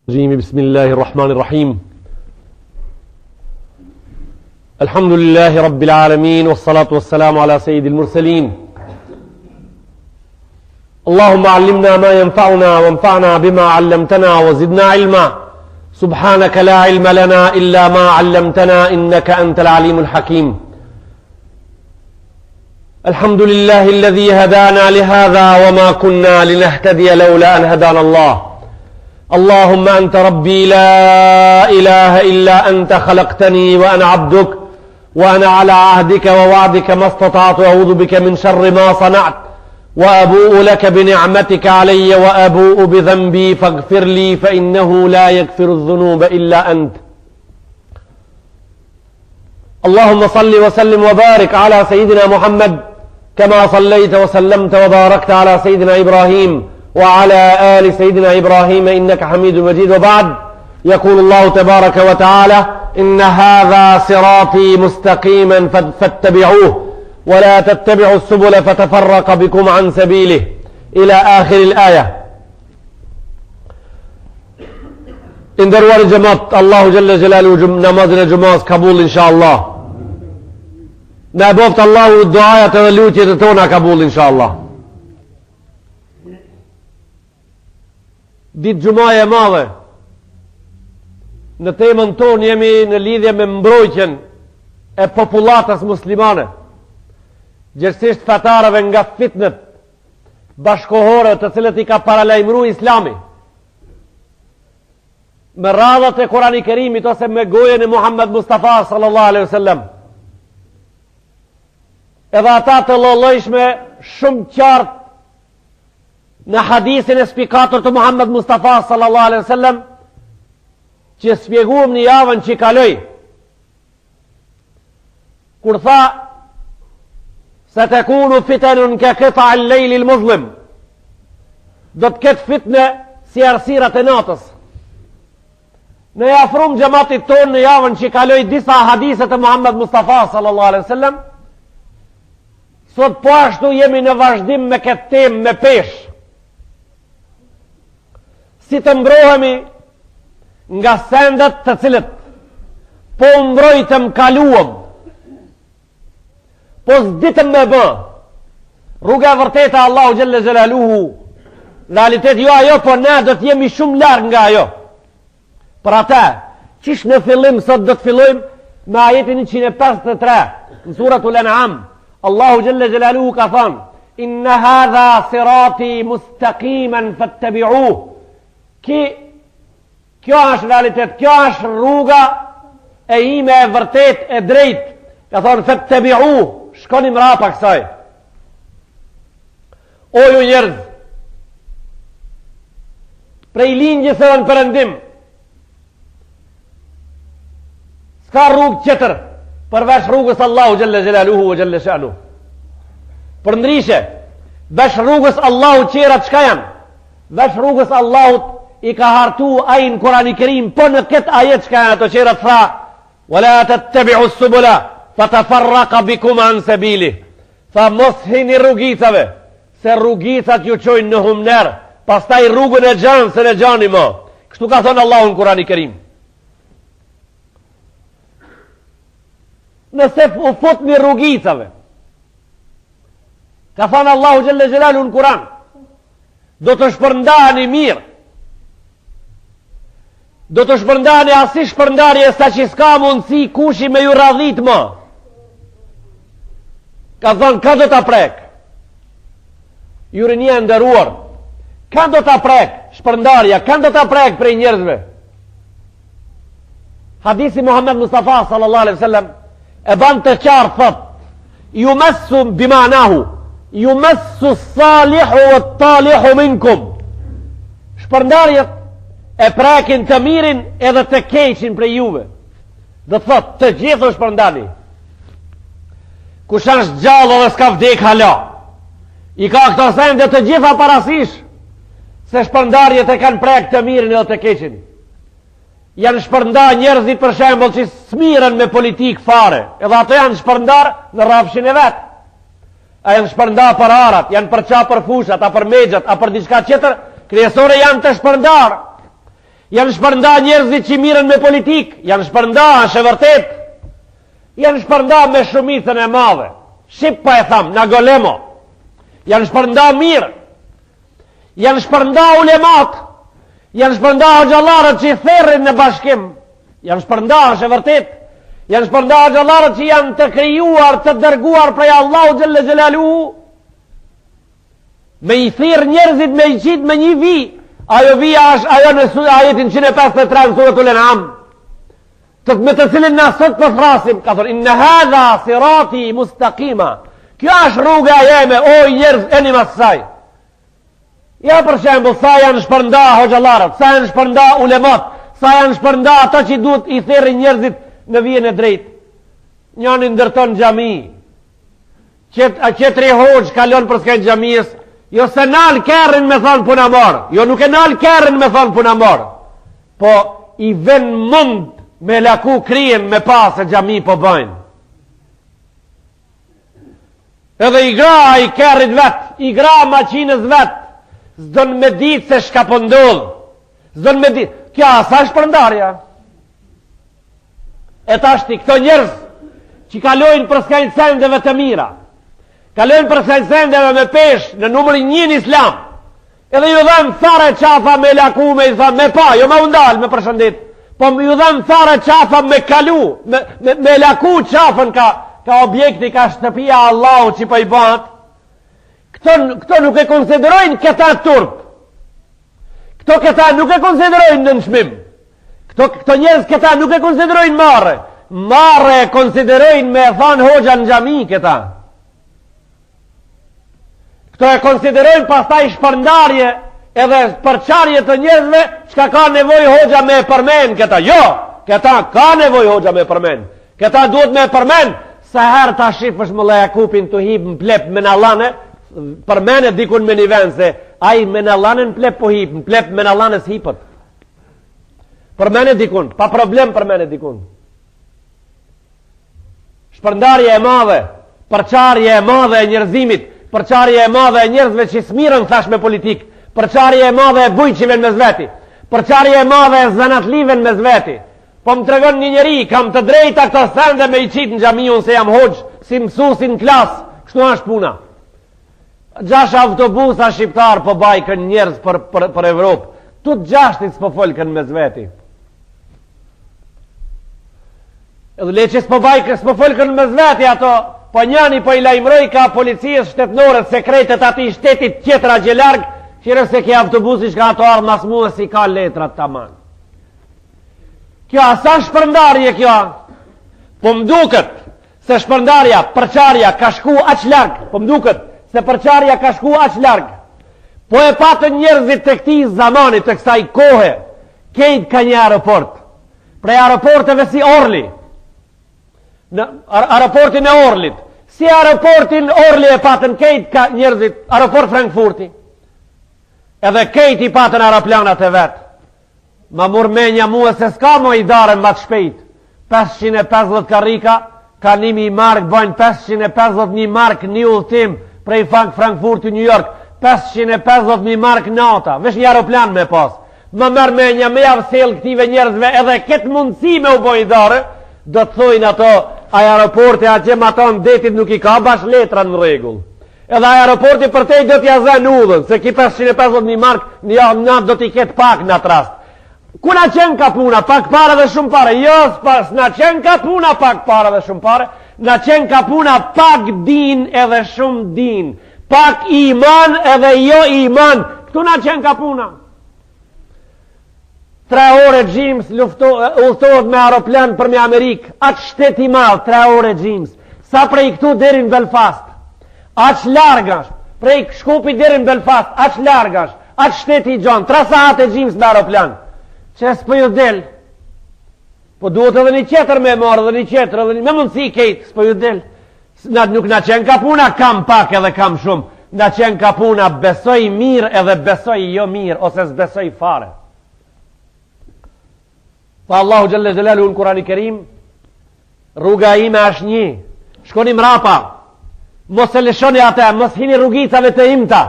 بسم الله الرحمن الرحيم الحمد لله رب العالمين والصلاة والسلام على سيد المرسلين اللهم علمنا ما ينفعنا وانفعنا بما علمتنا وزدنا علما سبحانك لا علم لنا إلا ما علمتنا إنك أنت العليم الحكيم الحمد لله الذي هدانا لهذا وما كنا لنهتدي لولا أن هدانا الله اللهم أنت ربي لا إله إلا أنت خلقتني وأنا عبدك وأنا على عهدك ووعدك ما استطعت أعوذ بك من شر ما صنعت وأبوء لك بنعمتك علي وأبوء بذنبي فاغفر لي فإنه لا يغفر الذنوب إلا أنت اللهم صل وسلم وبارك على سيدنا محمد كما صليت وسلمت وباركت على سيدنا إبراهيم وعلى آل سيدنا إبراهيم إنك حميد مجيد وبعد يقول الله تبارك وتعالى إن هذا صراطي مستقيما فاتبعوه ولا تتبعوا السبل فتفرق بكم عن سبيله إلى آخر الآية إن دروار جماعة الله جل جلاله نمازنا جماعة قبول إن شاء الله نابوفت الله الدعاء تولوت يتتونا قبول إن شاء الله ditë gjumaje madhe në temën tonë jemi në lidhje me mbrojtjen e popullatës muslimane gjithsesht fetarëve nga fitnet bashkohore të cilët i ka paralajmëruar Islami me radhat e Kurani Kerimit ose me gojen e Muhammed Mustafa sallallahu alaihi wasallam edhe ata të llollojshme shumë qartë në hadisin e spikatur të Muhammed Mustafa sallallahu alaihi wasallam që spjeguam në javën që kaloi kur tha satakunu fitanun ka qita' al-layl al-muzlim do të ketë fitne si errësirat e natës ne afrum xhamatit ton në javën që kaloi disa hadise të Muhammed Mustafa sallallahu alaihi wasallam sot po ashtu jemi në vazhdim me këtë temë me peshë si të mbrohemi nga sendet të cilët po mbrojtëm kaluam po s'ditëm me bë rruga e vërteta Allahu Gjelle Gjelaluhu realitet jo ajo po ne do të jemi shumë larg nga ajo për ata qish në fillim sot do të fillojmë me ajetin 153 në suratul An'am Allahu Gjelle Gjelaluhu ka thënë inna hadha sirati mustaqiman fattabi'uhu kjo është realitet, kjo është rruga e ime e vërtet e drejt ka thonë fattabi'u shkoni mrapa kësaj o ju njerëz prej linjës e në përëndim s'ka rrugë qëtër përveç rrugës Allahu Gjelle Gjelaluhu wa Gjelle Sha'nu për ndryshe veç rrugës Allahu qerat qka janë veç rrugës Allahut i ka hartu ajin Kurani Kerim po në këtë ajet që ka janë ato qerat tha wala tattabi'u subula fatafarraqa bikum an sabili tha mos hini rrugicave se rrugicat ju çojnë në humner pastaj rrugën e xhan se në xhani më kështu ka thënë Allahu në Kurani Kerim nëse u futni rrugicave ka thënë Allahu Gjelle Gjelalu në Kuran do të shpërndani mirë do të shpërndani asi shpërndarje sa që s'ka mundësi kushi me ju radhit më ka thonë ka do të prek ju rinja ndëruar ka do të prek shpërndarja ka do të prek prej njerëzve hadisi Muhammed Mustafa sallallahu alaihi wasallam e ban të qartë thot ju messu bimanahu ju messu salihu e talihu minkum shpërndarjet e prekin të mirin edhe të keqin prej juve dhe thot të gjithë është përndani kush është gjallë dhe s'ka vdek hala i ka këto sende të gjitha parasish se shpërndarjet e kanë prek të mirin edhe të keqin janë shpërnda njerëzit për shembull që smiren me politik fare edhe ato janë shpërndar në rafshin e vet a janë shpërnda për arat janë për qa për fushat a për megjat a për diçka tjetër krijesore janë të shpërndar Janë shpërnda njerëzit që miren me politik, janë shpërnda, është e vërtet, janë shpërnda me shumicën e madhe. Shqip pa e tham, na golemo. Janë shpërnda mirë, janë shpërnda ulemat, janë shpërnda hoxhallarët që i therrin në bashkim, janë shpërnda, është e vërtet, janë shpërnda hoxhallarët që janë të krijuar, të dërguar prej Allahu xhelle xhelaluhu, me i thirr njerëzit me i qit me një vi. Ajo vija është ajo në ajetin 153 në suratul An'am, me të cilin na sot po flasim, ka thonë inna hadha sirati mustaqima. Kjo është rruga jeme, o njerëz, eni mas saj. Ja për shembull, sa janë shpërnda hoxhallarët, sa janë shpërnda ulemat, sa janë shpërnda ata që duhet i thirrin njerëzit në vijen e drejtë. Njëri ndërton xhami. Qetri hoxh kalon për skajt xhamisë. Jo se nal kerrin me thonë puna morë. Jo nuk e nal kerrin me thonë puna morë. Po i ven mund me laku krien me pasë xhami po bëjnë. Edhe i gra i kerrit vet, i gra maqinës vet, s'don me ditë se shka po ndodh. S'don me ditë. Kja sa shpërndarja. E tashti këto njerëz që kalojnë për skajnë sendeve të mira, kalojnë për sendeve me pesh në numërin 1 në islam, edhe ju dhenë thare qafa me laku, me i tha me pa, jo me undal, me përshëndit, po ju dhenë thare qafa me kalu, me laku qafën ka objekti, ka shtëpia Allahu që po i bat. Këto nuk e konsiderojnë këta turp, këta nuk e konsiderojnë në nëshmim, këto njerëz këta nuk e konsiderojnë marre e konsiderojnë me thanë hoxha në xhami këta. Këto e konsiderojnë pastaj shpërndarje edhe përçarje të njerëzve çka ka nevojë hoxha me përmend këta. Jo, këta ka nevojë hoxha me përmend. Këta duhet me përmend sa herë ta shifësh më lloja kupin të hip në plep me nallane, përmend dikun me një vend se ai me nallanen plep po hip, në plep me nallanes hipët. Përmend dikun, pa problem përmend dikun. Shpërndarje e madhe, përçarje e madhe e njerëzimit, përçarje e madhe e njerëzve që smirën thash me politik, përçarje e madhe e bujqive në zveti, përçarje e madhe e zanatlive në zveti. Po më tregon një njeri, kam të drejta këto sende me i qitë në xhamiun se jam hoxh, si mësusin në klasë, kështu është puna. 6 autobusa shqiptar po bajkën njerëz për Evropë, tut 6 s'po folkën me zveti. Edhe leqës s'po folkën me zveti ato, po njani po i lajmëroj ka policisë shtetënore sekretet ati shtetit tjetra gjelarg, qire se ke autobusi shka ato ardhë mas muë si ka letrat të man. Kjo asa shpërndarje kjo, po mduket se shpërndarja, përçarja ka shku aq larg, po mduket se përçarja ka shku aq larg, po e patën njerëzit të këti zamanit, të kësaj kohe, kejt ka një aeroport, prej aeroporteve si Orli, në aeroportin e Orlit, si aeroportin Orli e patën kejt ka njerëzit, aeroport Frankfurti, edhe kejt i patën aeroplanat e vetë. Ma murmenja mua se s'ka mo i darën ma të shpejt, 550 karika, ka 1.000 mark, bojnë 550.000 mark një udhtim prej Frankfurti New York, 550.000 mark nata, vesh një aeroplan me pas. Ma mërmenja me javë sel këtive njerëzve edhe ketë mundësi me u bojnë i darë, do të thojnë ato, aeroporti a gjem ato në detit nuk i ka bash letra në regull. Edhe aeroporti për tej do t'ja zën udhën, se ki 550.000 mark një javë natë do t'i ketë pak në atë rast. Ku na qenë ka puna, pak pare dhe shumë pare? Jo, s'na qenë ka puna, pak pare dhe shumë pare. Na qenë ka puna, pak din edhe shumë din. Pak iman edhe jo iman. Këtu na qenë ka puna. 3 ore Gjims udhtohet me aeroplan për me Amerikë. Atë shteti madh, 3 ore Gjims. Sa prej këtu deri në Belfast. Atë largash. Prej Shkupi deri në Belfast. Atë largash. Atë shteti i gjon. 3 sahate Gjims me aeroplan. Që s'po ju del, po duhet edhe një qetër me marrë, edhe një qetër, edhe një me mundësi kejtë, s'po ju del. Nuk na qenë ka puna, kam pak edhe kam shumë. Na qenë ka puna, besoj mirë edhe besoj jo mirë, ose s'besoj fare. Pa Allahu Gjelle Gjelalu në Kurani Kerim, rruga ime është një, shkoni mrapa, mos e lëshoni ate, mos hini rrugicave të imta,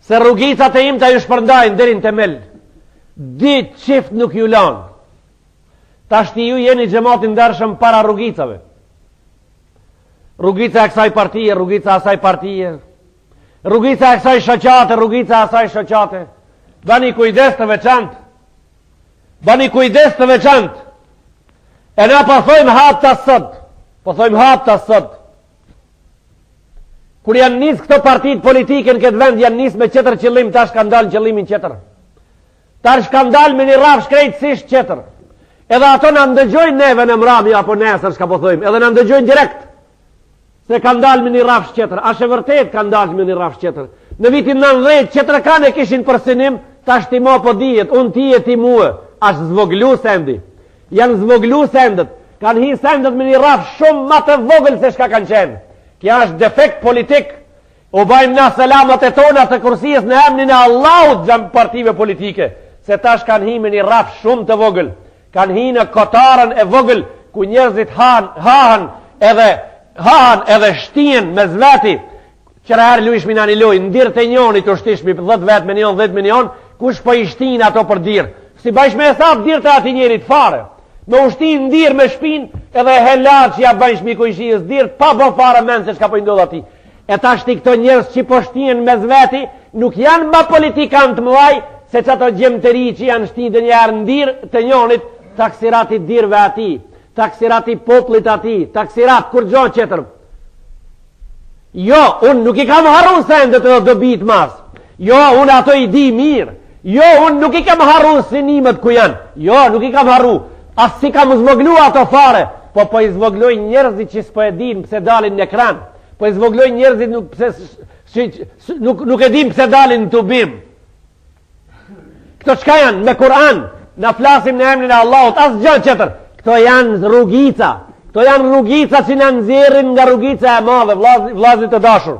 se rrugicat e imta ju shpërndajnë dherin të melë. Ditë qift nuk ju lanë. Tashti ju jeni xhamatin ndershëm para rrugicave. Rrugica e kësaj partije, rrugica asaj partije, rrugica e kësaj shoqate, rrugica asaj shoqate. Bani kujdes të veçantë. Bani kujdes të veçantë. E na po thojmë hap të sot. Po thojmë hap të sot. Kur janë nis këto partit politike në këtë vend, janë nis me qëtër qëllim, tash kanë dalë në qëllimin qëtër. Tash kanë dalë me një rraf shkrejtësisht qëtër. Edhe ato në ndëgjojnë neve në mrami apo nesër, shka po thojmë, edhe në ndëgjojnë direkt. Se kanë dalë me një rraf qëtër. Ashe vërtet kanë dalë me një rraf qëtër. Në vitin 90, qëtër kanë e kishin përsinim, tash ti mo po dijet, unë ti e ti muë. Ashtë zvoglu sendi. Janë zvoglu sendet. Kanë hi sendet me një rraf shumë ma të vogël se shka kanë qenë. Kja është defekt politik. U bajmë na selamat e tona të kursijës në emnin e Allahut gjamë partive politike. Se tash kanë hi me një rraf shumë të vogël. Kanë hi në kotarën e vogël, ku njerëzit hahan edhe shtien me zveti. Qëra herë luish mina një loj, ndirë të njoni të shtishmi 10 vet me njon, 10 milion, kush po i shtin ato për dirë. Si bajsh me esap dirë të ati njerit fare. Me ushtin ndirë me shpin, edhe helar që ja bajsh mi kujshijës dirë, pa bo fare men se shka po i ndodh ati. E ta shti këto njerës që po shtien me zveti, nuk janë ma politikan të mëvaj, se që ato gjemëteri që janë shtin dhe njerë ndirë të njonit, taksirati dirëve ati, taksirati poplit ati, taksirat kur gjo qëtër. Jo, unë nuk i kam harru sendet edhe dobit mas. Jo, unë ato i di mirë. Jo, unë nuk i kam harru sinimet ku janë. Jo, nuk i kam harru. As si kam zvoglu ato fare. Po i zvogloj njerëzit që s'po e dim pse dalin në ekran. Po i zvogloj njerëzit nuk e dim pse dalin në tubim. Këto qka janë? Me Kur'an. Na flasim në emrin e Allahut. As gjë qëtër. Këto janë rrugica. Këto janë rrugica që në nxjerrin nga rrugica e madhe, vllazit të dashur.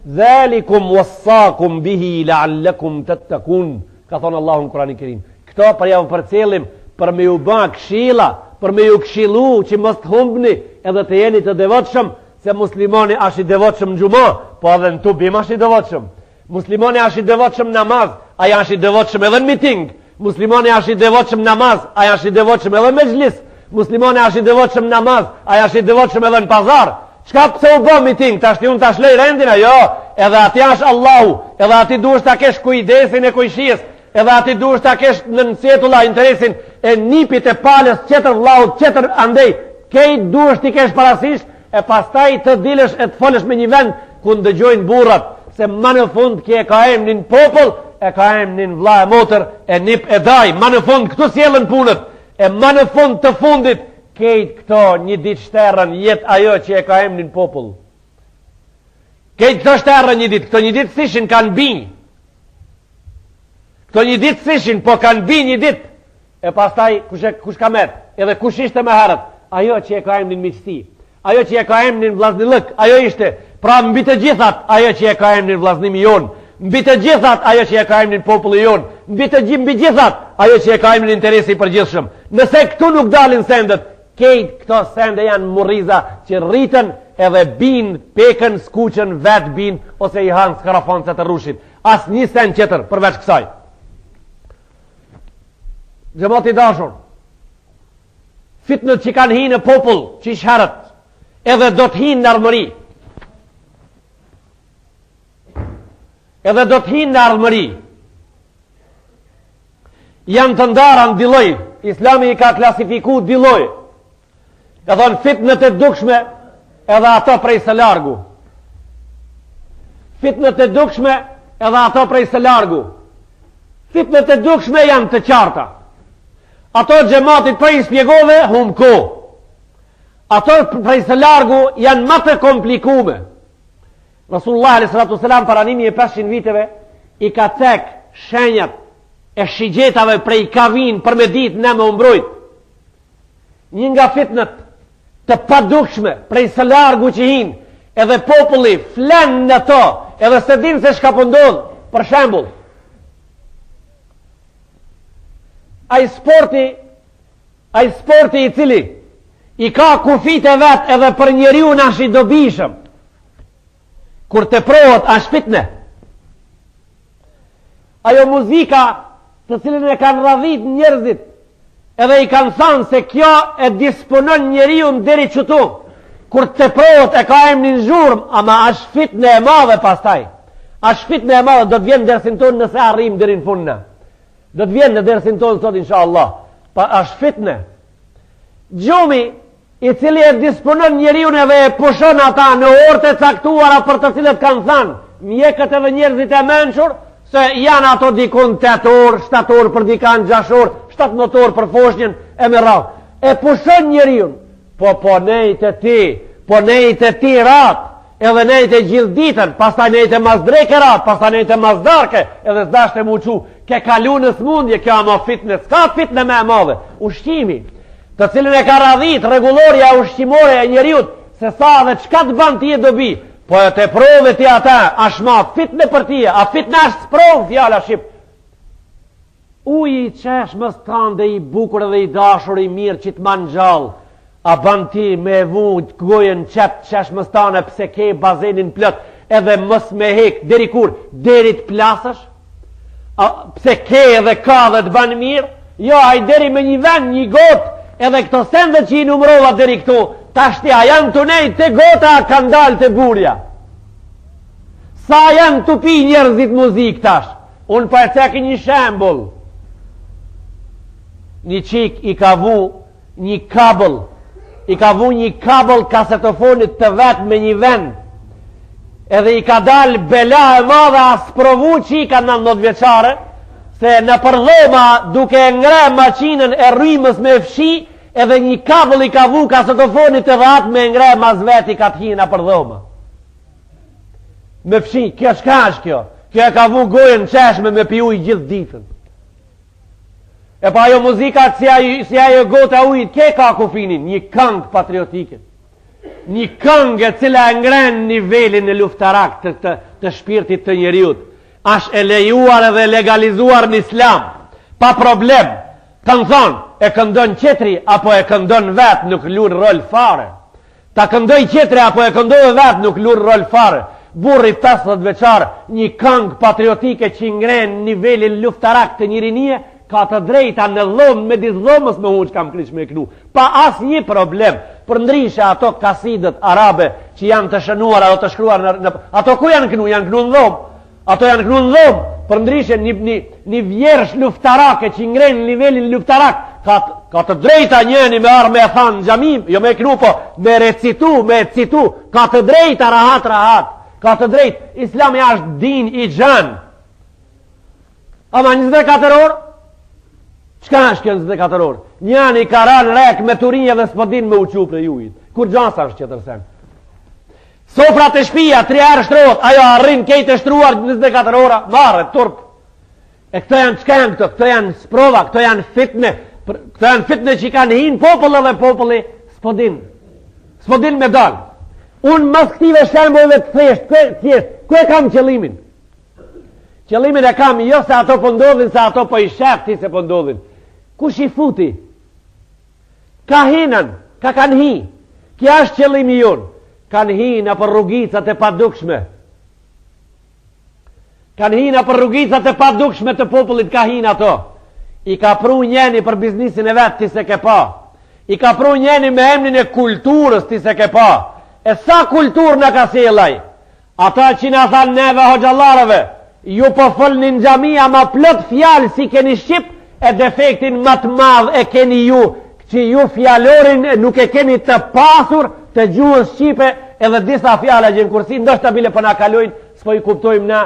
Dhalikum wassakum bihi la'allakum tattaqun, ka thonë Allahu në Kur'anin e Kerim. Këto për javë përcjellim, për me ju bë këshilla, për me ju këshillu që mos të humbni edhe të jeni të devotshëm, se muslimani është i devotshëm në xhumë, po edhe në tubim është i devotshëm. Muslimani është i devotshëm namaz, ai është i devotshëm edhe në miting. Muslimani është i devotshëm namaz, ai është i devotshëm edhe në mezhlis. Muslimani është i devotshëm namaz, ai është i devotshëm edhe në pazar. Çka pse u bë miting? Tash ti unë tash lej rendin, jo, edhe aty është Allahu, edhe aty duhesh ta kesh kujdesin e kujshies, edhe aty duhesh ta kesh në cetulla interesin e nipit e palës qetër vllaut, qetër andej. Kej duhesh ti kesh parasysh e pastaj të dilesh e të folësh me një vend ku ndëgjojnë burrat, se më në fund ke ka emrin popull, e ka emrin vlla e motër, e nip e daj, më në fund këtu sjellën punët. E më në fund të fundit, kejt këto një ditë shterën, jetë ajo që e ka emnin popull. Kejt këto shterën një ditë, këto një ditë sishin kanë binj. Këto një ditë sishin, po kanë binj një ditë. E pastaj, kush ka met, edhe kush ishte me herët, ajo që e ka emnin miqësi, ajo që e ka emnin vllaznilëk, ajo ishte, pra mbi të gjithat, ajo që e ka emnin vllaznimi jonë. Mbi të gjithat ajo që e ka emrin populli jon, mbi gjithat ajo që e ka emrin interesi i përgjithshëm. Nëse këtu nuk dalin sendet, kejt këto sende janë murriza që rritën edhe bin, pekën, skuqën, vet bin, ose i hanë skarafon të rrushit. As një send qëtër përveç kësaj. Xhamati dashur, fitnët që kanë hinë në popull, që i shherët, edhe do të hinë në armëri. Edhe do të hinë në ardhmëri. Janë të ndara në diloj. Islami i ka klasifiku diloj. E thonë fitnët e dukshme edhe ato prej së largu. Fitnët e dukshme edhe ato prej së largu. Fitnët e dukshme janë të qarta. Ato xhamatit prej spjegove hum ko. Ato prej së largu janë më të komplikume. Rasulullah a.s. paranimi e 500 viteve i ka cek shenjat e shigjetave prej kavin për me dit në me umbrojt. Një nga fitnët të padukshme prej së largu që hinë, edhe populli flen në to, edhe se din se shka pëndodh, për shembull. Ai sporti i cili i ka kufit e vet edhe për njeriu nash i dobishëm, kur të prohet është fitne. Ajo muzika të cilën e kanë radhit njerëzit, edhe i kanë thënë se kjo e disponon njeriu deri çtu. Kur të provet e ka emrin zhurm, ama është fitnë e madhe pastaj. Është fitnë e madhe, do të vjen dersin tonë nëse arrim deri në fund. Do të vjen në dersin tonë sot inshallah. Pa është fitnë. Gjumi i cili e disponon njeriu edhe e pushon ata në orët e caktuara për të cilët kanë thënë mjekët edhe njerëzit e mençur se janë ato dikon 8 orë, 7 orë për dikan 6 orë, 17 orë për foshnjën e me radhë. E pushon njeriu. Po nejtë e ti rat, edhe nejtë e gjithë ditën, pastaj nejtë e mazdreke rat, pastaj nejtë e mazdarke, edhe s'dashte mu qu, ke kalu në smundje, kjo ama fitne, s'ka fitne me madhe, ushqimi, të cilën e ka radhit, regulorja ushqimore e njeriut, se sa dhe qka të ban ti e dobi, po e te prove ti ata, ashma fitne për ti, a fitne ashtë sprov, fjala shqip. Uj i qesh më stan dhe i bukur dhe i dashur i mirë që të manë gjallë, a ban ti me vujt gojen qep qesh më stane pse ke bazenin plët edhe mës me hek, deri kur, deri të plasësh, pse ke edhe ka dhe të ban mirë, jo, a i deri me një ven, një gotë, edhe këto sende që i numrova deri këtu, tashti a janë të nejtë të gota a kanë dalë të burja. Sa janë të pi njerëzit muzik tash, unë pa e ceki një shembol. Një qik i ka vu një kabel, kasetofonit të vetë me një vend, edhe i ka dalë bela e madhe a sprovu qika 19 vjeqare, se në përdhoma duke ngre maqinën e rrimës me fshi, edhe një kabel i ka vu kasetofonit të vetë me ngre mas veti ka t'hi në përdhoma. Me fshi, kjo shka është kjo? Kjo e ka vu gojën qeshme me pi uj gjithë ditën. E pa ajo muzikat si ajo gota ujit, ke ka kufinin, një këngë patriotike. Një këngë e cila ngren nivelin e luftarak të shpirtit të njeriut. Ash e lejuar edhe legalizuar në islam, pa problem. Të në thonë, e këndon qetri, apo e këndon vetë nuk lur rol fare. Ta këndoj qetri, apo e këndoj vetë nuk lur rol fare. Burri 50 veçar, një këngë patriotike që ngren nivelin luftarak të njërinie, ka të drejta në dhomë me disdhomës me huq kam krish me knu. Pa as një problem. Për ndrishe ato kasidët arabe që janë të shënuar ato të shkruar ato ku janë knu? Janë knu në dhomë. Ato janë knu në dhomë. Për ndrishe një vjersh luftarake që ngrenë në nivelin luftarak ka të drejta njëni me arë me thanë në gjamim, jo me knu po me recitu, ka të drejta rahat. Ka të drejt. Islami është din i gjanë. Ama 24 orë qka është kjo 24 orë? Njani ka ranë rek me turinje dhe s'pëdin me uqup në jujit. Kur gjasa është që tërsen? Sofrat e shpia, 3 herë shtrot, ajo arrin kejt e shtruar 24 ora, marrë, turp. E këto janë qka janë këto? Këto janë sprova, këto janë fitne që kanë hinë popullë dhe populli s'pëdin me dalë. Unë mas këtive shembojve të thjesht, ku e kam qëllimin? Qëllimin e kam jo se ato pëndodhin, se ato po i shefti se pëndodhin. Kush i futi? Ka hinën, ka kanë hi. Kja është qëllimi jonë. Kanë hi në për rrugicat e padukshme. Kanë hi në për rrugicat e padukshme të popullit, ka hi në ato. I ka pru njeni për biznisin e vetë, ti se ke pa. I ka pru njeni me emnin e kulturës, ti se ke pa. E sa kulturë në ka sjellaj? Ata që në thanë neve hoxhallarëve, ju po folni në xhamia ma plot fjalë si keni shqip, e defektin më të madh e keni ju, që ju fjalorin nuk e keni të pasur të gjuhës shqipe, edhe disa fjala që në kursi ndoshta bile po na kalojnë, s'po i kuptojmë na.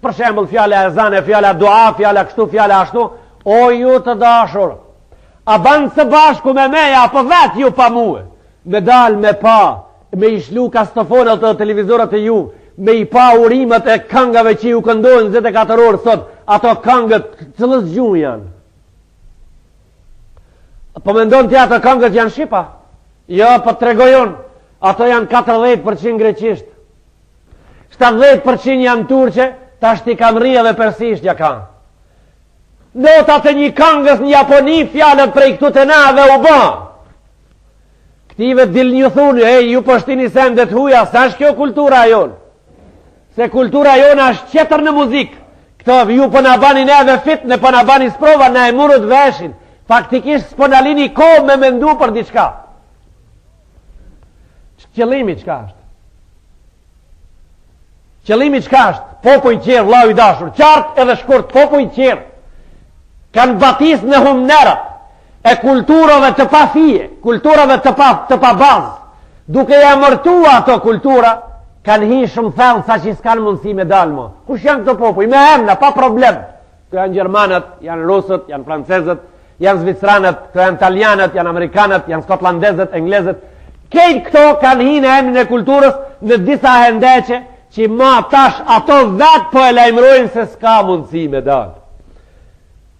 Për shembull fjala ezane, fjala dua, fjala kështu, fjala ashtu. O ju të dashur, a ban së bashku me meja apo vet ju pa mua? Me dal me pa, me i shlu kastofonat të televizorat e ju, me i pa urimet e këngave që ju këndojnë 24 orë sot, ato këngët cëllës gjuhë janë. Po me ndonë tja ato këngët janë shqipa? Jo, po të tregojon, ato janë 40% greqisht, 70% janë turqe, ta shti kam rria dhe persisht ja ka. Notat e një këngës në Japoni, fjalët prej këtu të na dhe u ba. Këtive dil një thunë, ju po shtini sendet huja, sa është kjo kultura jonë? Se kultura jonë është qetër në muzikë. Këto ju po na bani neve fitne, po na bani sprova, na e murët veshin. Faktikisht s'po na lini kohë me mendu për diçka. Qëllimi çka është? Qëllimi çka është? Popull i qerë, vllau i dashur, qartë edhe shkurt, popull i qerë. Kanë batis në humnerat e kulturave të pa fije, kulturave të pa bazë. Duke e amërtua ato kultura, kanë hi shumë thellë sa që s'kanë mundësi me dalë mo. Kush janë këto popull? Me emna, pa problem. Këto janë Gjermanët, janë Rusët, janë Francezët, janë Zvicranët, këto janë Italianët, janë Amerikanët, janë Skotlandezët, Englezët. Kejt këto kanë hi në emnin e kulturës në disa hendeqe që ma tash ato vetë po e lajmërojnë se s'ka mundësi me dalë.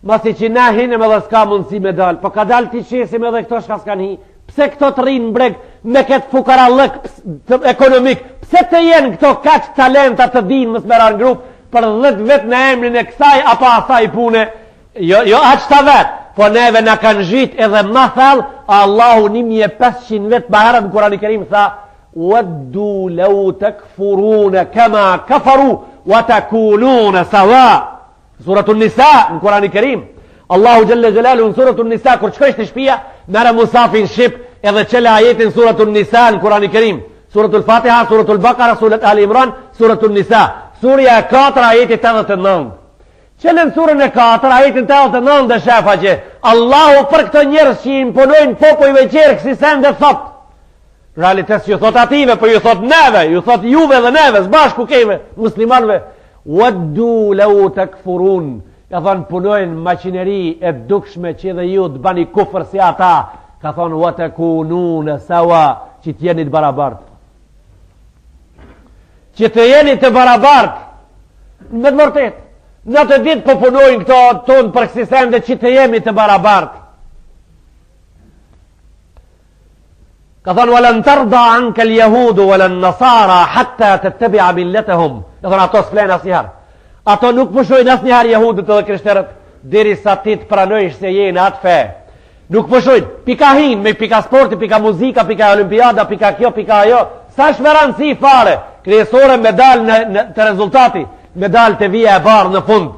Masi që na hinem edhe s'ka mundësi me dalë, po ka dalë t'i qesim edhe këto shka s'kan hi. Pse këto të rinë mbreg me këtë fukarallëk ekonomik? Pse të jenë këto kaq talenta të dinë mësë merar në grupë për 10 vetë në emrin e kësaj apo asaj pune? Jo aq ta vetë, po neve na kanë zhit edhe ma thellë, Allahu 1500 vetë baherët në Kurani Kerim tha: "Waddu law takfuruna kama kafaru wa takununa sawa." Suratul Nisa në Kurani Kerim. Allahu Jalla Jalalu në Suratul Nisa, kur qëkësht në shpia, mere musafin shqip edhe qële ajetin Suratul Nisa në Kurani Kerim. Suratul Fatiha, Suratul Bakara, Surat Ali Imran, Suratul Nisa. Surja e 4, ajetit 89. Qële në surën e 4, ajetin 89 dhe shefa që Allahu për këtë njerës që i imponojnë popojve qerë kësi sen dhe thot. Realites ju thot ative, për ju thot neve, ju thot juve dhe neve, zbashku kejve, muslimanve. Waddu law takfurun. Ka thonë punojnë maqineri e dukshme që dhe ju të bani kufër si ata. Ka thonë wa takununa sawa, që të jeni të barabartë. Që të jeni të barabartë. Me të vërtet. Në të ditë po punojnë këto tonë për kësi sende që të jemi të barabartë. Ka thonë walan tarda anka al-yahudu walan nasara hatta tattabi'a millatahum. Ka thonë ato s'flenë asnjëherë. Ato nuk pushojnë asnjëherë jehudët edhe krishterët derisa ti të pranojsh se je në atë fe. Nuk pushojnë. Pika hin, me pika sporti, pika muzika, pika olimpiada, pika kjo, pika ajo. Sa shmeranësi fare. Kryesore me dalë të rezultati, me dalë të vija e barë në fund.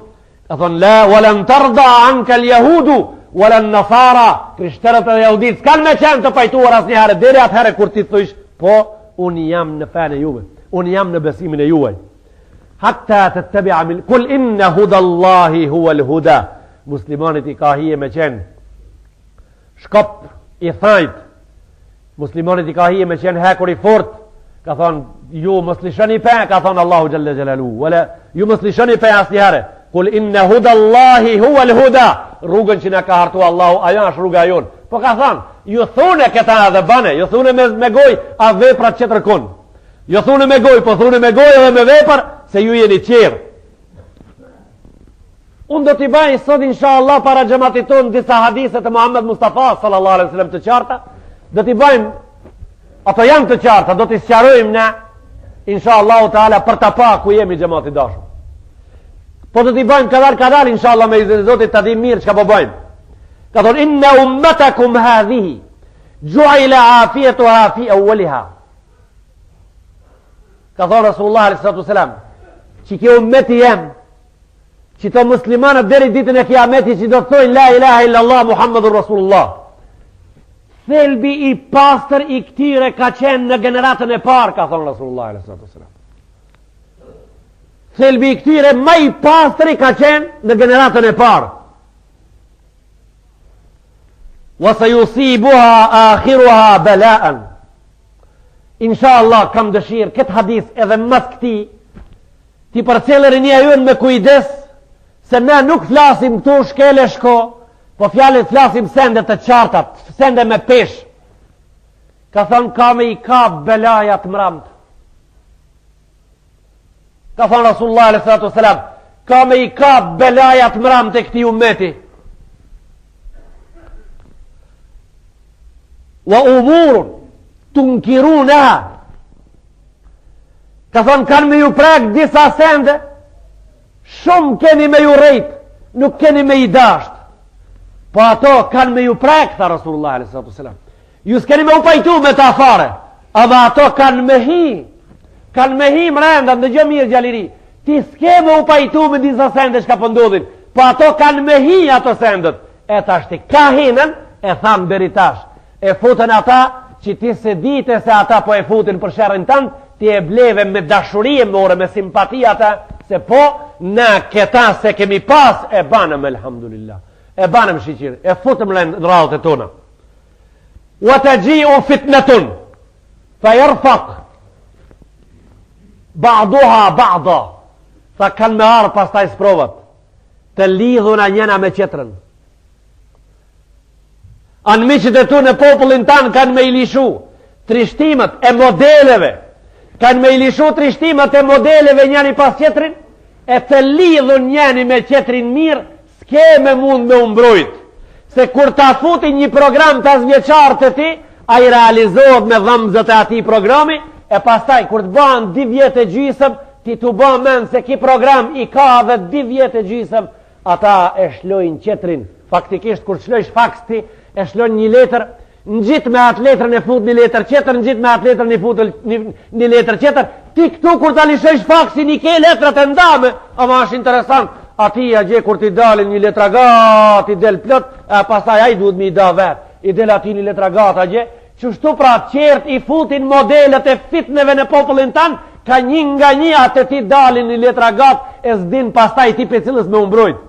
Ka thonë la walan tarda anka al-yahudu walan nasara. Krishterët edhe jehudit s'kan me qenë të pajtuar asnjëherë deri atëherë kur ti thosh po unë jam në fenë e juve, unë jam në besimin e juaj. Hatta tattabi'a min kul inna hudallahi huwa al-huda. Muslimanit i ka hije me qenë shkop i thajt. Muslimanit i ka hije me qenë hekur i fort. Ka thonë ju mos lishoni pe, ka thonë Allahu Jalla Jalalu, wala ju mos lishoni pe asnjëherë. Kul inna hudallahi huwa al-huda. Rrugën që na ka hartu Allahu, ajo është rruga jonë. Po ka thonë, ju thune këta dhe bane, ju thune me goj, a veprat që tërkun. Ju thune me goj, po thune me goj edhe me vepar, se ju jeni qerë. Unë do t'i bajnë sot, inshallah, para gjematit tonë, disa hadiset të Muhammed Mustafa, sallallahu alaihi wasallam, të qarta. Do t'i bajnë, ato janë të qarta, do t'i sqarojmë ne, inshallah, ta'ala, për ta pa ku jemi gjematit dashur. Po do t'i bajmë kadar, inshallah, me izin e Zotit të di mirë që ka po bajmë. Ka thonë, inna ummatakum hadhihi, ju'ila afietuha fi awwaliha. Ka thonë Rasulullah a.s. që kjo ummeti jem, që të muslimanët deri ditën e kiameti që do të thojnë la ilaha illallah Muhammadur Rasulullah. Thelbi i pastër i këtyre ka qenë në generatën e parë, ka thonë Rasulullah a.s. Thelbi i këtyre më i pastër i ka qenë në generatën e parë. Wa sayusibuha akhiruha bala'an. Inshallah kam dëshirë këtë hadith edhe mas këti ti përcelër një ajon me kujdes, se ne nuk flasim këtu shkele shko, po fjallet flasim sende të qartat, sende me pesh. Ka thonë ka me i kap belajat mramt. Ka thonë Rasulullah a.s. ka me i kap belajat mramt e këti ummeti. Wa umurun tunkiruna. Ka thonë kanë me ju prek disa sende, shumë keni me ju rejt, nuk keni me i dasht, po ato kanë me ju prek, tha Rasulullah a.s. Ju s'keni me u pajtu me ta fare, ama ato kanë me hi mrenda, në gjë mirë gjaliri, Ti s'ke më u pajtu me disa sende që ka pëndodhin, po ato kanë me hi ato sendet. E tash ti ka hinën, e thamë beritash. E futën ata që ti se dite se ata po e futin për sherrin tënd, ti e bleve me dashurie more, me simpati ata, se po, na këta se kemi pas, e banëm, elhamdulillah. E banëm shiqirë, e futëm në radhët e tona. Wa të gjiu fitnetun, fa jërfak, ba'duha ba'da, fa kanë me arë pas taj sprovat, të lidhuna njena me qetërën. Anë miqët e tu në popullin tanë kanë me ilishu trishtimet e modeleve, kanë me ilishu trishtimet e modeleve njani pas qetërin, e të lidhun njani me qetërin mirë, s'ke me mund me umbrojt. Se kur ta futi një program të azvjeqarë të ti, a i realizohet me dhëmzët e ati programi, e pastaj kur të banë 2 vjetë e gjysëm, ti të banë men se ki program i ka dhe 2 vjetë e gjysëm, ata e shlojnë qetërin. Faktikisht kur shlojsh faks ti, e shlojnë një letër, në gjitë me atë letër në fut një letër qetër, në gjitë me atë letër në fut një letër qetër, ti këtu kur ta lishojsh faksi një ke letrat e ndame, ama është interesant, ati a gje kur ti dalin një letra gat, i del plot, pastaj a i duhet mi i da vetë, i del ati një letra gat a gje, që shtu pra qert i futin modelet e fitneve në popullin tanë, ka një nga një atë ti dalin një letra gat, e zdin pastaj ti pe cilës me umbrojt.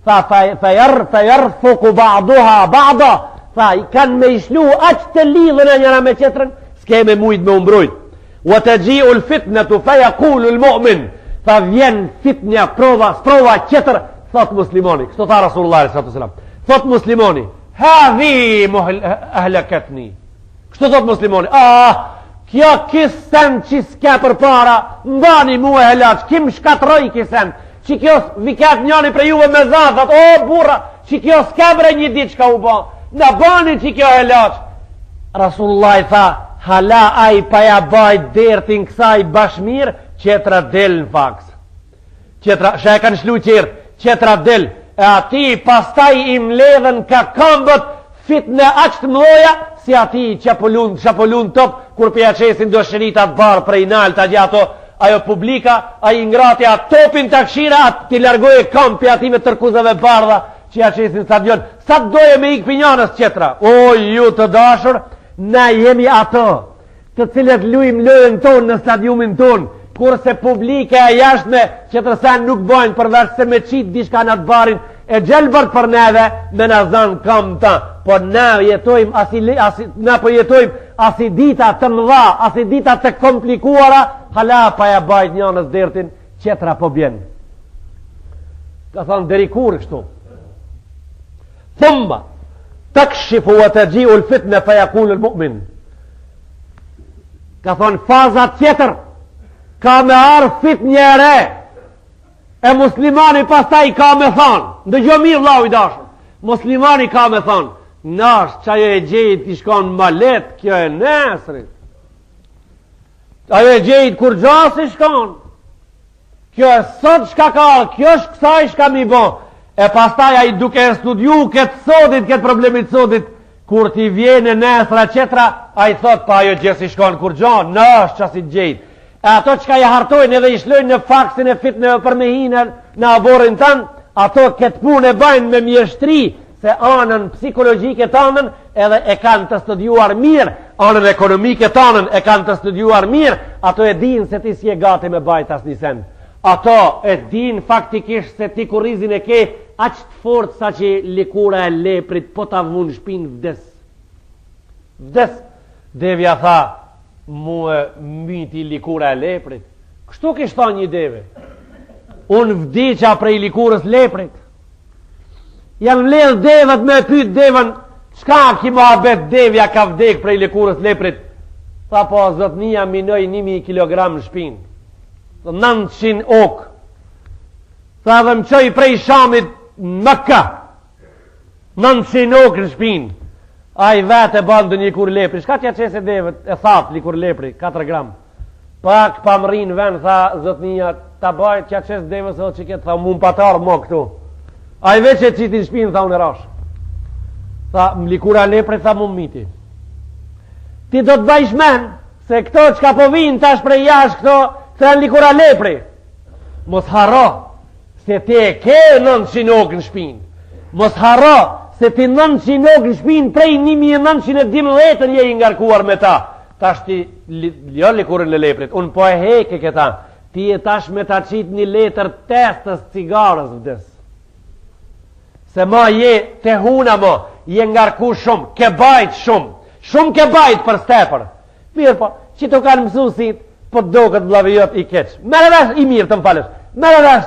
Tha, fajar fuku ba'duha ba'da, tha, i kanë me ishlu aqë të lidhën e njëra me qetërën, s'ke me mujt me umbrojt. Wa të gjiu l'fitnetu, faja kulu l'mu'min, tha, vjen fitnja, sprova qetër, thot muslimoni, kështu tha Rasulullah s.a.s. Thot muslimoni, hadhi ahlakatni, kështu thot muslimoni, kjo kisen që s'ke për para, mbani mu e helaq, kim shkatroj kisen, që kjo vikat njani për juve me zathat, o burra, që kjo s'kebre një dit që ka u ba, në bani që kjo helaq. Rasulullah i tha, hala a i paja bajt dertin kësaj bashmir, qetra del në faks. Qetra, shë e kanë shlu qertë, qetra del, e ati pastaj i mledhen ka kambët fitne aqtë mdoja, si ati qapullun top, kur përja qesin do shëritat barë prej nalë, ta gja ato, ajo publika, ajo ngratja topin të kshira, atë t'i largoje kampi ati me tërkuzave bardha, që ja qesin stadion. Sa të doje me ik pinjanës qetra? O, ju të dashur, na jemi ato, të cilët lujmë lojën tonë në stadiumin tonë, kurse publika e jashtme që tërsen nuk bojnë përveç se me qitë dishka në të barin e gjelbërt për neve me në zanë kam ta, po na jetojmë na po jetojmë asi dita të mëdha, asi dita të komplikuara, hala pa ja bajt njënës dertin qetra po bjen. Ka thonë deri kur kështu, thumma takshifu wa taji'u al-fitna fa yaqulu al-mu'min, ka thonë faza tjetër, ka me arë fit njëre, e muslimani pastaj ka me thonë, ndë gjomi vlau i dashën, muslimani ka me thonë, nash që ajo e gjejt i shkon malet, kjo e nesrit, ajo e gjejt kur gjasi shkon, kjo e sot shka ka, kjo është kësaj shka mi bon, e pastaj a i duke e studiu këtë sodit, këtë problemit sodit, kur ti vjene nesra qetra, a i thot pa ajo gjesi shkon kur gjon, nash që si gjejt, e ato që ka i hartojnë edhe i shlojnë në faksin e fitne për me hinën në aborin tanë, ato këtë punë e bajnë me mjeshtri, se anën psikologjike tanën edhe e kanë të studiuar mirë, anën ekonomike tanën e kanë të studiuar mirë, ato e dinë se ti si e gati me bajt as një sen. Ato e dinë faktikisht se ti kurizin e ke aqë të fort sa që likura e leprit po ta vun shpin vdes. Vdes, devja tha, mu e miti likura e leprit. Kështu kishta një deve. Unë vdiqa prej likurës leprit. Janë mledh devet me pyt devën, qka ki ma bet devja ka vdek prej likurës leprit? Tha po, zotnia minoj 1000 kilogram në shpin. 900 ok. Tha dhe më qoj prej Shamit në Mekka. 900 ok në shpin. A i vetë e bandë një kur lepri. Shka tja qese devet e thatë likur lepri, 4 gram. Pak pa më rinë ven, tha zotnia, ta bajt tja qese devet se o që ketë, tha mu më patarë mo këtu. A i veç e qiti në shpinë, tha unë e rash. Tha, më likura lepre, tha mu më miti. Ti do të bajsh men, se këto që ka po vinë tash prej jash, këto të janë likura lepre. Mos harro se ti e ke 900 okë në shpinë. Mos harro se ti 900 okë në shpinë prej 1912 je i ngarkuar me ta. Tash ti jo likurën në leprit, unë po e heke këta. Ti e tash me ta qit një letër testës cigarës vdes. Se ma je te huna mo, je ngarku shumë, ke bajt shumë ke bajt për stepër. Mirë po, që të kanë mësu si po do këtë vlavijot i keq. Mere vesh i mirë të më falesh. Mere vesh,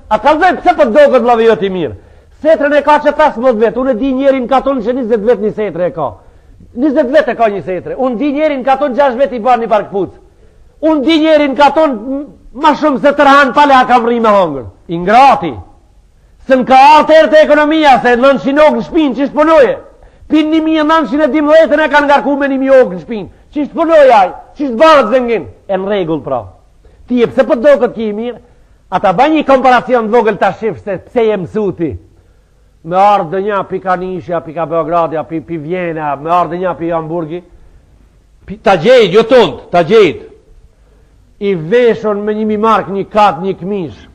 a kalzoj pëse po do këtë vlavijot i mirë. Setrën e ka që 15 vetë, unë e di njerin ka tonë që 20 vetë një setre e ka. 20 vetë e ka një setre. Unë di njerin ka tonë 6 vetë i bar një parkpuc. Unë di njerin ka tonë ma shumë se të rahan pale a kam rri me hongër. Ingrati. Se në ka artër të ekonomia, se 900 okë në shpinë, që shponoje? Pin 1912 e kanë ngarku me 1000 okë në shpinë. Që shponoje aj? Që shbarët zëngin? E në regull pra. Ti e pse për do këtë ki i mirë? Ata ba një komparacion të vogël të shifë se pse je mësuti. Me ardhë dë një pi Kanishja, pi ka Beogradja, pi Vjena, me ardhë dë një pi Hamburgi. Ta gjejt, jo tundë, ta gjejt. I veshon me 1000 mark, një katë, një këmish.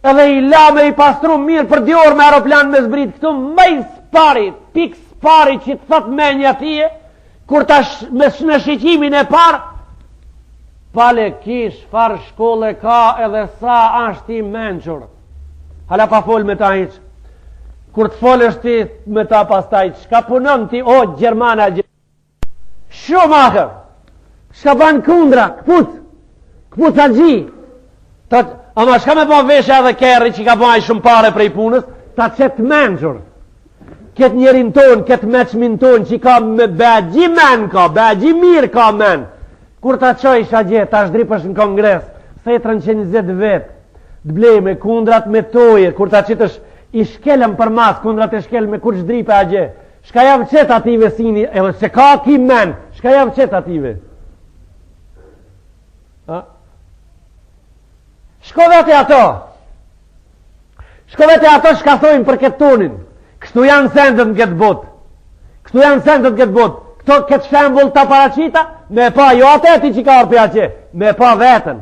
Edhe i la me i pastru mirë për 2 orë me aeroplan me zbrit këtu, me i spari, pik spari që të thot me një atije, kur ta me në shiqimin e parë, pale kish, farë shkolle ka edhe sa ashti menqër. Hala pa fol me ta hiq. Kur të fol është ti me ta pastaj, shka punon ti, o, Gjermana, shumë akër, shka ban kundra, këpuc a gji, ama shka me po veshe edhe kerri që ka baj shumë pare prej punës, ta qëtë menqër. Këtë njerin ton, këtë meqmin ton, që ka me begji men ka, begji mirë ka men. Kur ta qoj shagje, ta shdripësh në kongres, se 320 vetë, të blej me kundrat me toje, kur ta qitësh i shkelem për mas, kundrat e shkel me kur shdripe a gje. Shka javë qëtë ative sini, edhe se ka ki men, shka javë qëtë ative. Shko vete ato, shka thojnë për këtë tonin. Kështu janë sendët në këtë botë. Këto këtë shembull të paraqita, me pa jo ateti që ka orë që, me pa vetën.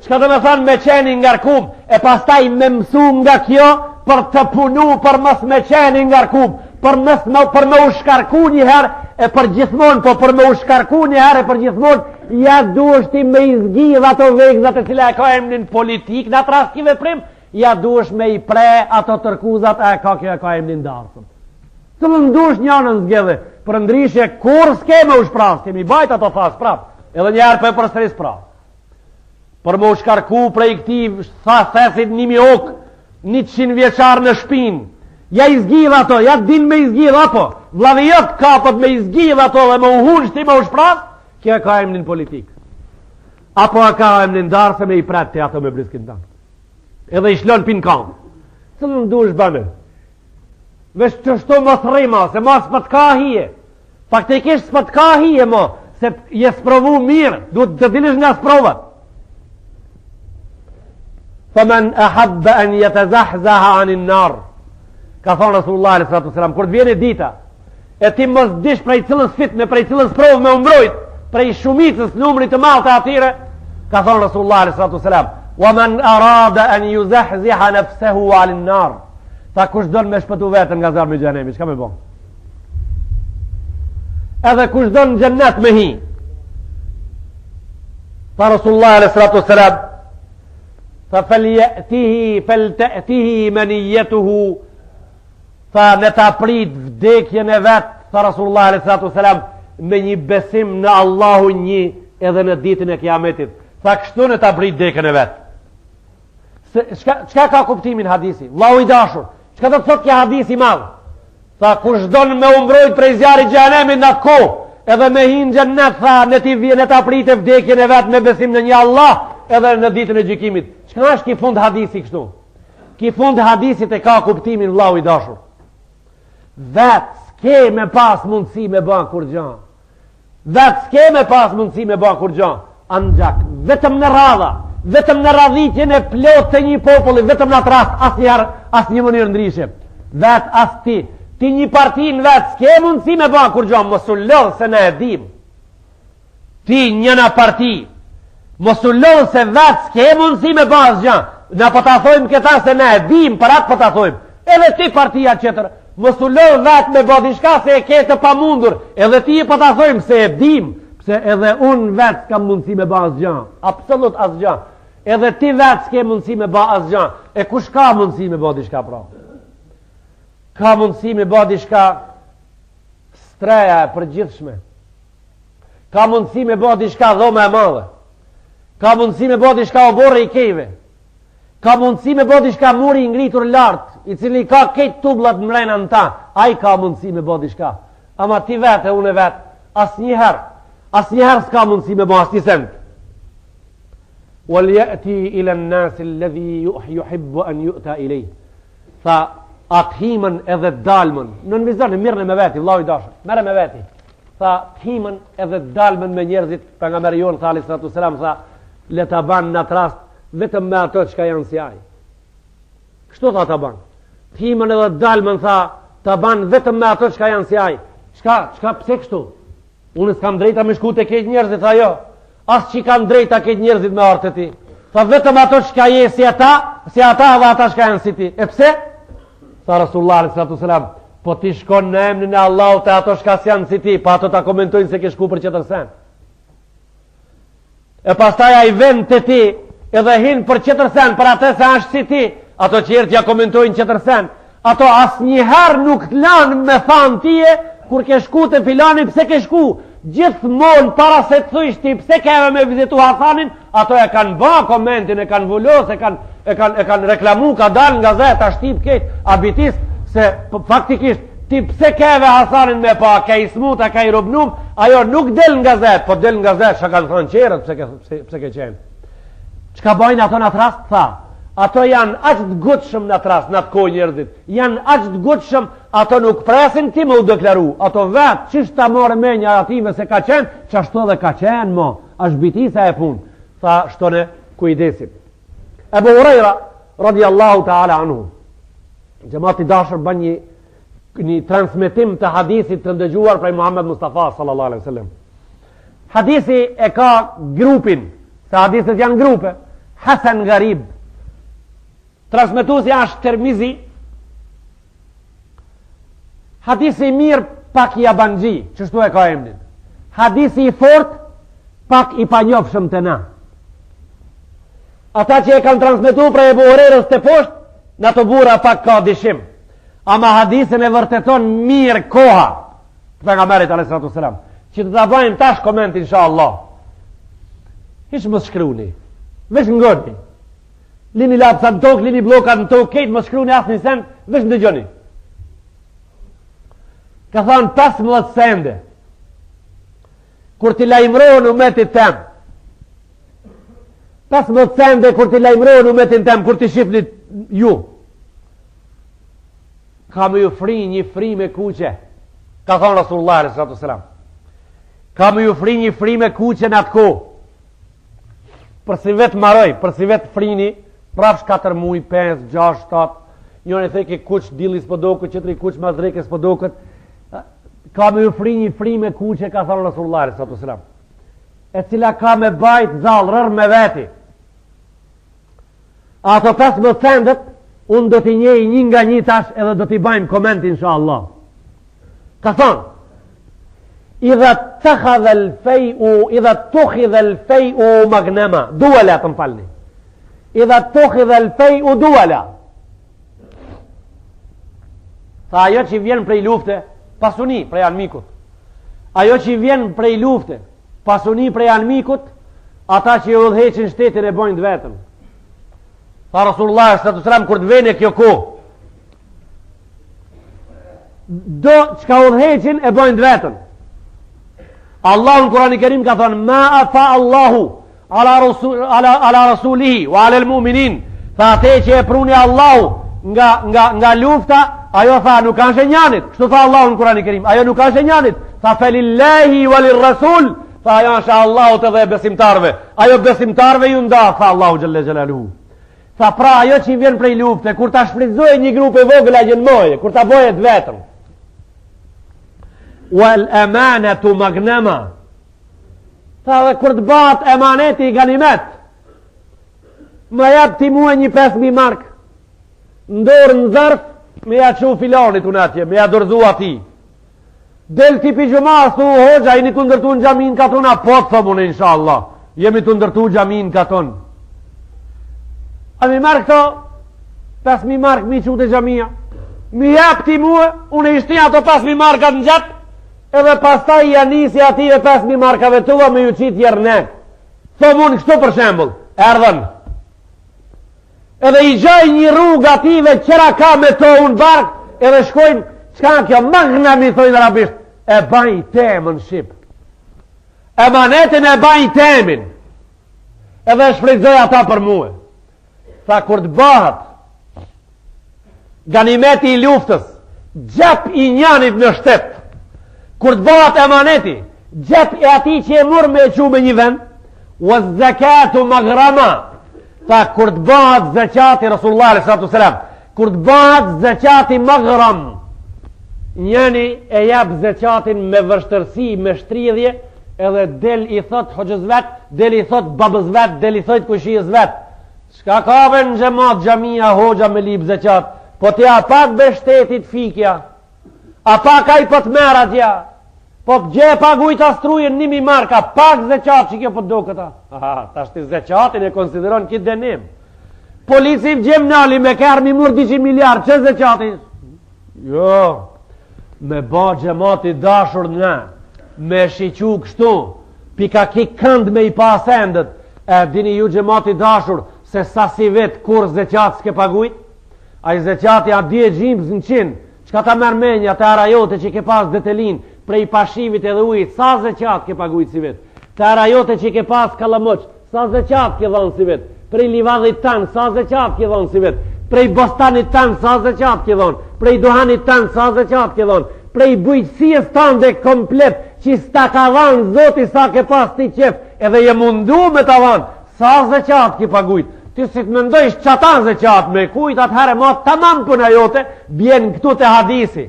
Çka do me thanë me qeni ngarkum, e pastaj me mësu nga kjo, për të punu, për mës me qeni ngarkum, për me u shkarku një herë, e për gjithmonë, po për me u shkarku një herë, e për gjithmonë, ja duesh ti me izgjidh ato vegzat e cila e ka emnin politik, në atë rast ki veprim, ja duesh me i pre ato tërkuzat e ka kjo e ka emnin darsëm. Të më ndush njënën zgjedhe, për ndrishje kur s'ke me u shpras, kemi bajt ato thas prap, edhe njerë për përstris prap. Për më u shkarku prej këti thesit 1000 okë, 100 vjeqar në shpinë, ja i zgjidh ato, ja din me i zgjidh apo, vladhijot kapët me i zgjidh ato dhe me u hunë shti me u shpras, kjo e ka emnin politik. Apo e ka emnin darse me i pret të ato me briskin tanë. Edhe i shlon pin kam. Së në ndush bëme. Vesh që shto mos rima, se mos s'pët ka hije. Faktikisht s'pët ka hije mo, se je sprovu mirë, duhet të dilish nga sprovat. Fëmen e habbe en jetë zahzaha anin nar. Ka thonë Rasulullah s.a.s. Kur të vjene dita, e ti mos dish prej cilës fitne, prej cilës provë me umbrojt, prej shumicës numrit të malë të atire, ka thonë Rasulullah s.a.s. وَمَنْ أَرَادَ أَنْ يُزَحْزِحَ نَفْسَهُ عَلِ النَّارِ. Ta kush don me shpëtu vetën nga zarmi i xhenemit, çka me bën? Edhe kush don në xhennet me hi. Fa Rasulullah alayhi salatu wassalam, fa falta'tihi maniyatuhu, fa me ta prit vdekjen e vet, fa Rasulullah alayhi salatu wassalam, me një besim në Allahun një edhe në ditën e Kiametit. Fa kështu në ta prit vdekjen e vet. Çka ka kuptimin hadisi? Allahu i dashur, çka do të thotë kjo hadisi i madh? Tha kush don me umbrojt prej zjarrit xhenemit në kohë, edhe me hin xhennet, tha në ti vjen ta pritë vdekjen e vet me besim në një Allah, edhe në ditën e gjykimit. Çka është ky fund hadisi kështu? Ky fund hadisit e ka kuptimin Allahu i dashur. Vet s'ke me pas mundësi me bën kur gjë. Vet s'ke me pas mundësi me bën kur gjë. Anxhak, vetëm në radha, vetëm në radhitjen e plot të një populli, vetëm në atë rast, asnjëherë, asnjë mënyrë ndryshe. Vet as ti një partin vet, s'ke mundësi me ba kur gjo, mos u lodh se ne e dim. Ti njëna parti, Mos u lodh se vetë s'ke mundësi me bazë gjë. Na po ta thojmë këta se ne e dim, për atë po ta thojmë. Edhe ti partia tjetër, mos u lodh vetë me bë diçka se e ke të pamundur. Edhe ti po ta thojmë se e dim, pse edhe unë vetë s'kam mundësi me bë asgjë. Absolut asgjë. Edhe ti vetë s'ke mundësi me bë asgjë. E kush ka mundësi me bë diçka pra? Ka mundësi me bë diçka streja e përgjithshme. Ka mundësi me bë diçka dhoma e madhe. Ka mundësi me bë diçka oborre i kejve. Ka mundësi me bë diçka muri i ngritur lart, i cili ka këtë tublat mrena në ta. Ai ka mundësi me bë diçka. Ama ti vetë, unë vetë, asnjëherë s'ka mundësi me bë asnjë send. Wal ya'ti ila an-nas alladhi yuhibbu an yu'ta ilayh. Tha athimën edhe dalmën. Në vizon mirën me veti, vllai i dashur. Merre me veti. Tha athimën edhe dalmën me njerëzit, pejgamberi jon sallallahu alaihi wasallam tha le ta ban në atë rast vetëm me ato që janë si ai. Kështu tha ta ban. Athimën edhe dalmën tha ta ban vetëm me ato që janë si ai. Çka pse kështu? Unë s'kam drejta me shku te këtë njerëzit, tha jo. As që kanë drejta këtë njerëzit me artë ti. Tha vetëm ato që je si ata dhe ata që janë si ti. E pse? Tha Rasulullah sallallahu alaihi wasallam, po ti shkon në emrin e Allahut te ato që janë si ti, pa ato ta komentojnë se ke shku për qëtër sen. E pastaj ai vend te ti edhe hin për qëtër sen, për atë se është si ti, ato qertë ja komentojnë qëtër sen. Ato asnjëherë nuk lanë me thanë tije kur ke shku te filani pse ke shku. Gjithmonë para se të thuish ti pse keve me vizitu Hasanin, ato e kanë bë komentin, e kanë vullos, e kanë reklamu, ka dal nga gazeta shtip këtë abitis se faktikisht ti pse keve Hasanin me pa, ka i smuta, ka i rubnum, ajo nuk del nga gazet, po del nga gazet që kanë thonë qerët pse ke qenë. Çka bojnë ato në atë rast, tha? Ato janë aq të gutshëm në atë rast, në atë kohë njerëzit. Janë aq të gutshëm, ato nuk presin ti më u deklaru. Ato vetë, çish ta morë menja ative se ka qenë, çashtu edhe ka qenë mo. Është bitisa e punë. Tha shtone kujdesim. Ebu Hurajra radiallahu ta'ala anhu. Xhamati dashur bën një transmetim të hadisit të ndëgjuar prej Muhammed Mustafa sallallahu alaihi wasallam. Hadisi e ka grupin, se hadiset janë grupe. Hasan Gharib. Transmetuesi është Tirmizi. Hadisi i mirë pak i abanxhi, çështu e ka emrin. Hadisi i fort pak i panjohshëm te na. Ata që e kanë transmetuar për Ebu Hurajrës të poshtë, në të burra pak ka dishim. Ama hadisin e vërteton mirë koha. Pejgamberit alayhi salatu wasalam. Që të ta bëjmë tash koment inshallah. Hiç mos shkruani. Vesh ngoni. Lini lapsa në tokë, lini blokat në tokë, kejtë më shkru një asë një send, vesh në dëgjoni. Ka thonë 15 sende, kur t'i lajmëronë umetit tem. 15 sende, kur t'i lajmëronë umetin tem, kur t'i shifnit ju. Ka me ju fri një fri me kuqe, ka thonë Rasulullah s.a.s. Ka me ju fri një fri me kuqe në atë ko. Për si vetë maroj, për si vetë frini, prapsh 4 muj, 5, 6, 7, njën e theki kuq dili s'po dokët, qëtëri kuq mazreke s'po dokët, ka me ju fri një fri me kuqe, ka thonë Rasulullah s.a.s. E cila ka me bajt zalë, rër me veti. Ato 15 sendet, unë do t'i njej një nga një tash edhe do t'i bajmë koment insha Allah. Ka thonë, idha tëkhadhe l'fej'u magnema, duala të më falni. Idha tëkhadhe l'fej'u duala. Tha ajo që vjen prej lufte, pasuni prej anmikut. Ajo që vjen prej lufte, pasuni prej anmikut, ata që u udhëheqin shtetin e bojnë vetëm. Tha Rasulullah s.a.s. kur të vene kjo ko, do qka udhëheqin e bojnë vetëm. Allahu në Kurani Kerim ka thonë ma afa Allahu ala rasulihi wa ala al-mu'minin. Tha ate që e pruni Allahu nga lufta, ajo tha nuk kanë shenjanit. Kështu tha Allahu në Kurani Kerim, ajo nuk kanë shenjanit. Tha felillahi walir rasul. Tha ajo është Allahut edhe besimtarve. Ajo besimtarve ju nda, tha Allahu xhalla xhelaluhu. Tha pra ajo që i vjen prej lufte, kur ta shfrytëzojë një grup e vogël agjënmoje, kur ta bëhet vetëm. Wal amanatu magnama. Tha dhe kur të bat emaneti i ganimet, më jep ti muë një 5.000 mark, ndorë në zërf, me ja që filonit unë atje, me ja dorëzu ati. Del ti pi gjuma, thu hoxha, jeni të ndërtu në gjamin ka tona, po të thëmë unë, inshallah, jemi të ndërtu gjamin ka tonë. A mi mark këto, 5.000 mark mi që të gjamia, mi jep ti muë, unë ishti ato 5.000 markat në gjatë, edhe pastaj janisi ative 5.000 markave tuva me ju qitë jernek. Thëmë unë kështu për shembul, erdhen. Edhe i gjaj një rrug ative qëra ka me to unë bark, edhe shkojnë, qka kjo magna mi thojnë arabisht, e baj temën shqip. Emanetin e baj temin. Edhe shfridzoj ata për muë. Tha kur të bëhat, ganimeti i luftës, gjep i njanit në shtetë, kur të bëhat emaneti, gjep e ati që e murë me e që me një vend, o zekatu magrama, tha kur të bëhat zekati, Rasulullah s.a.s. kur të bëhat zekati magram, njëni e jep zekatin me vështërsi, me shtridhje, edhe del i thot hoxhës vet, del i thot babës vet, del i thot kushijës vet, shka kave në gjemat gjamia hoxha me lip zekat, po t'ja pak be shtetit fikja, a pak a i po t'mera t'ja, po gje pagujt astrujen 1.000 marka, pak zekat që kjo po t'do këta. Ta shti zekatin e konsideron këtë denim. Polici v gjemnali me kërë mi mur 200 miliard, që zekatin? Jo, me ba gjemati dashur në, me shiqu kështu, pika ki kënd me i pasendet, e dini ju gjemati dashur, se sa si vet kur zekat s'ke pagujt, a i zekati a 10 gjimës në 100, qka ta mërmenja të arajote që ke pas detelin, prej pashivit edhe ujit, sa zekat ke pagujt si vet, të arajote që ke pas kalamoq, sa zekat ke dhonë si vet, prej livadhit tanë, sa zekat ke dhonë si vet, prej bostanit tanë, sa zekat ke dhonë, prej duhanit tanë, sa zekat ke dhonë, prej bujqësijës tanë dhe komplet, që s'ta ka dhanë zoti sa ke pas ti qef, edhe je mundu me ta dhanë, sa zekat ke pagujt, ti si të mendojsh qatan zekat me kujt, atëhere ma tamam puna jote, bjen këtu të hadisi.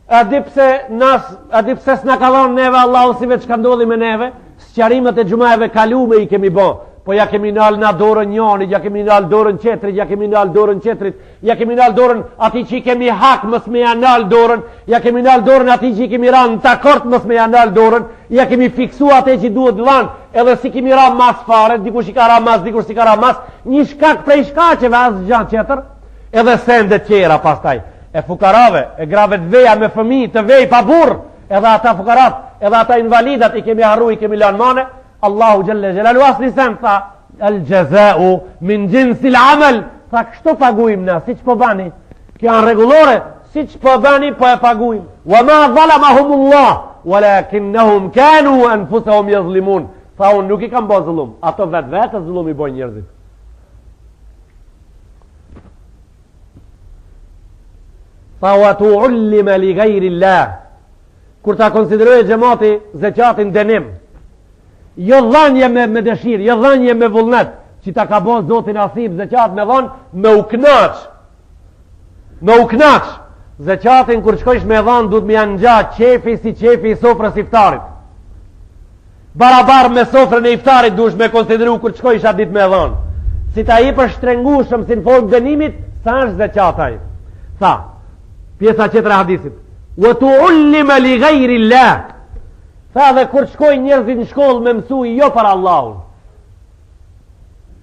A di pse s'na ka dhonë neve Allahu si veç ka ndodhi me neve, sqarimet e gjumajeve kalume i kemi bo, po ja kemi nalë na dorën njonit, ja kemi nalë dorën qetrit, ja kemi nalë dorën qetrit, ja kemi nalë dorën ati që i kemi hak mës me ja nalë dorën, ja kemi nalë dorën ati që i kemi ranë të akort mës me ja nalë dorën, ja kemi fiksu ate që duhet dhanë, edhe si kemi ranë mas fare, dikush i ka ranë mas, dikush i ka ranë mas, një shkak prej shkaqeve asë gjanë qetër, edhe sendet qera pastaj. E fukarave, e grave të veja me fëmi, të vej pa burr, edhe ata fukarat, edhe ata invalidat i kemi harru, i kemi lanë mane, Allahu Gjelle Gjelalu asni sen, tha, el gjezau min gjinsil amel, tha, kështu pagujmë na, si që po bani, kjo anë regulore, si që po bani, po e pagujmë, wa ma dhalamahumullah, walakinnahum kanu anfusahum yazlimun, tha, unë nuk i kam bo zullum, ato vetë zullum i bojnë njerëzit. Tha wa tu ullime li gajri Allah, kur ta konsideroj gjemati zekatin denim, jo dhanje me dëshirë, jo dhanje me vullnet, që ta ka bo zotin asib zekat me dhanë, me u knaq, zekatin kur qkojsh me dhanë, du të me janë gja qefi si qefi i sofrës iftarit, barabar me sofrën e iftarit dush me konsideru kur qkojsh atë dit me dhanë, si ta i për shtrengushëm si në formë dënimit, sa është zekataj, tha, pjesa qetra hadisit, wa tu ullime li gajri Allah, tha dhe kur shkojnë njerëzit në shkollë me mësu i jo për Allahun,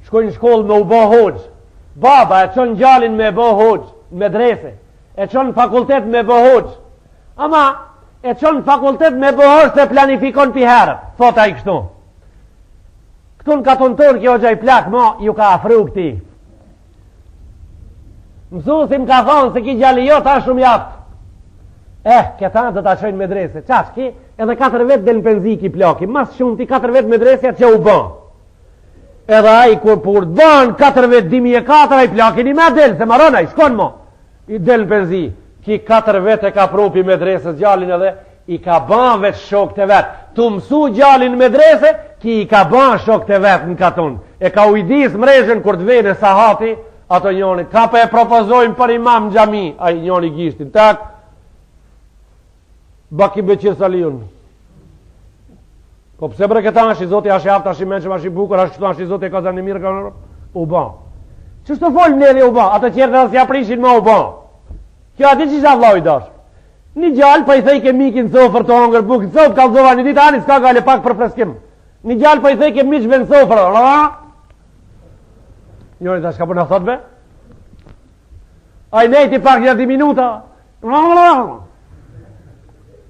shkojnë në shkollë me u bo hoxh, baba e qonë gjallin me bo hoxh, me drese, e qonë fakultet me bo hoxh, ama e qonë fakultet me bo hoxh se planifikon për herët, thot a i kështu, këtu në katon tërë kjo gjaj plak, ma ju ka afru këti, mësusim ka thonë se ki gjalli jo ta shumë jatë. Këta dhe ta qojnë medrese. Qash ki, edhe 4 vetë del në penzi ki plaki. Mas shumë ti 4 vetë medresja që u ban. Edhe a i kur pur të ban 4 vetë 2004 a i plakin i me del, se marona i shkon mo. I del në penzi. Ki 4 vetë e ka propi medresës gjallin edhe i ka ban vetë shok të vetë. Tu mësu gjallin medrese, ki i ka ban shok të vetë në katon. E ka ujdis mrejën kur të vene sahati, ato njoni, ka pe e propozojnë për imam në gjami, a i njoni gishtin, tak, baki beqir saliun, Po pse bre këta është i Zoti, është i aftë, është i mençëm, është i bukur, është këtu, është i Zoti, ka zënë mirë, ka u bë. Ç'është të fol mledhi u bë, ato tjerë as ja prishin më u bë. Kjo atë që sa vllai dash. Një gjallë pa i thej ke mikin sofër të hongër bukë, sot kallzova një ditë ani s'ka gale pak për freskim. Një gjallë pa i thej ke miq vën sofër. Njëri tash ka po na thot be? Ai nejti pak një 10 minuta.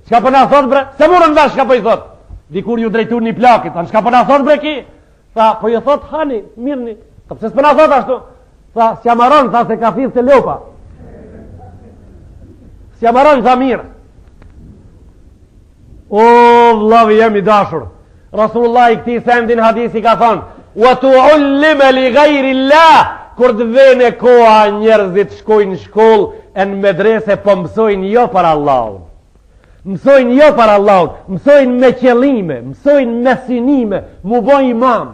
Çka po na thot bre? Se morën vesh çka po i thot. Dikur ju drejtuar një plakit, an çka po na thot bre ki? Tha, po ju thot hani, mirni. Po pse s'po na thot ashtu? Tha, s'ja marron, tha se ka fill se lopa. S'ja marron tha mirë. O, vllavi jam i dashur. Rasulullah i këtij sendin hadisi ka thonë: "Wa tu'allima li ghayri Allah." Kur të vjen koha njerëzit shkojnë në shkollë e në medrese po mësojnë jo për Allahun. Mësojnë jo për Allahun, mësojnë me qëllime, mësojnë me synime, mu boj imam.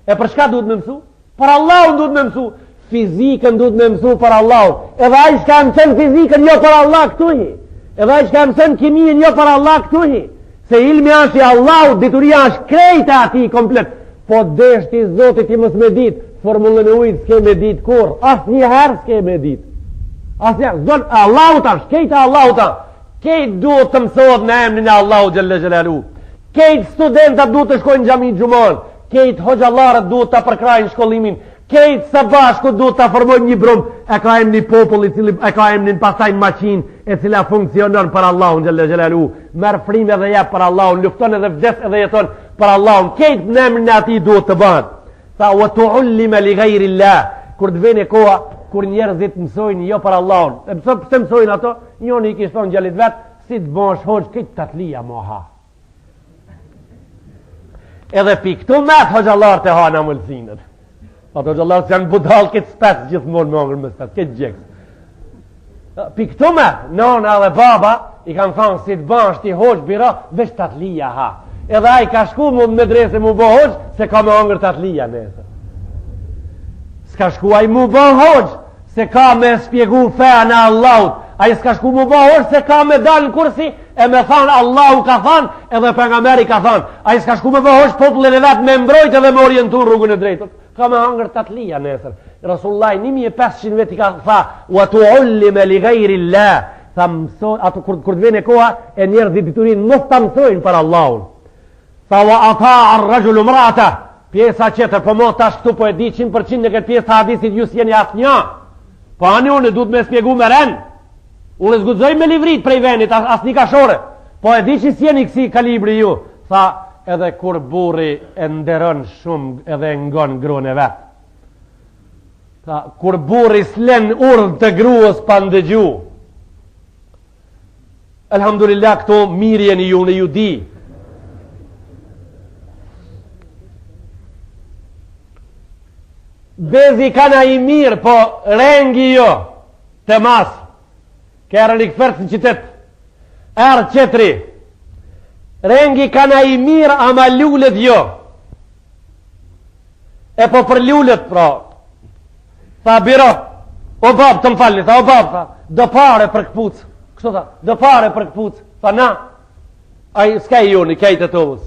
E për çka duhet me mësu? Për Allahun duhet me mësu. Fizikën duhet me mësu për Allahun. Edhe ai që mëson fizikën jo për Allah këtu hi. Edhe ai që mëson kimien jo për Allah këtu hi. Se ilmi është i Allahut, dituria është krejta ati komplet. Po deshti Zotit i mos me ditë, formullën e ujtë s'ke me ditë kur, asë një herë s'ke me ditë. Asë një, zonë, Allahut është, kejta Allahut është. Kejt duhet të mësot në emnin e Allahu Gjelle Gjelalu. Kejt studentat duhet të shkojnë gjami gjumon. Kejt hoxalarët duhet të përkrajnë shkollimin. Kejt së bashku duhet të formojnë një brum. E ka emni popull, e ka emnin pasaj maqin, e cila funksionon për Allahu Gjelle Gjelalu. Merë frime dhe jep për Allahu, lufton edhe vdes edhe jeton për Allahu. Kejt në emnin e ati duhet të bëhet. Tha, wa tu'allima li ghayri Allah. Kur të vjen koha kur njerëzit mësojnë jo për Allahun. E pse mësojnë ato? Njoni i kishte thonë gjallit vet, si të bësh hoxh këtë tatlia moha. Edhe piktu me të hoxhallar të hana mëlsinët. Ato hoxhallar që janë budall këtë spes gjithmonë me ongër më spes, këtë gjeks. Piktu me, nona dhe baba i kanë thonë si të bësh ti hoxh bira, veç tatlia ha. Edhe ai ka shku mu në medrese mu bë hoxh se ka me ongër tatlia nesër. S'ka shku ai mu bë hoxh se ka me spjegu feja në Allahut. Ai s'ka shku mu bë hoxh se ka me dal në kursi e me thanë Allahu ka thanë edhe pejgamberi ka thanë. Ai s'ka shku me bë hoxh popullin e vet me mbrojt edhe me orientu rrugën e drejtët. Ka me ongër tatlia nesër. Rasullullah 1500 veti ka tha wa tu'allima li ghayri Allah. Tha mëso ato kur të vjen e koha e njerëzit diturin mos ta mësojnë për Allahun. Tha wa ata'a ar-rajulu imra'ata. Pjesa qëtër, po mo tash këtu po e di 100% në këtë pjesë të hadisit ju s'jeni asnjë. Po ani unë duhet me spjegu me ren. Unë zgudzoj me livrit prej venit, as një kashore. Po e di që s'jeni kësi kalibri ju. Tha, edhe kur burri e nderon shumë edhe ngon gruan e vet. Tha, kur burri s'len urdh të gruas pa ndëgju. Elhamdulillah këto mirjen ju në ju di. Bezi kana i mirë, po rengi jo, të mas, kërë një këfërtë në qytet, erë qetri, rengi kana i mirë, ama lullet jo, e po për lullet, pra, tha biro, o bab të më falni, tha o bab, tha, do pare për këpuc, kështu tha, do pare për këpuc, tha na, aj, s'ka i unë, i kejtë të tovës,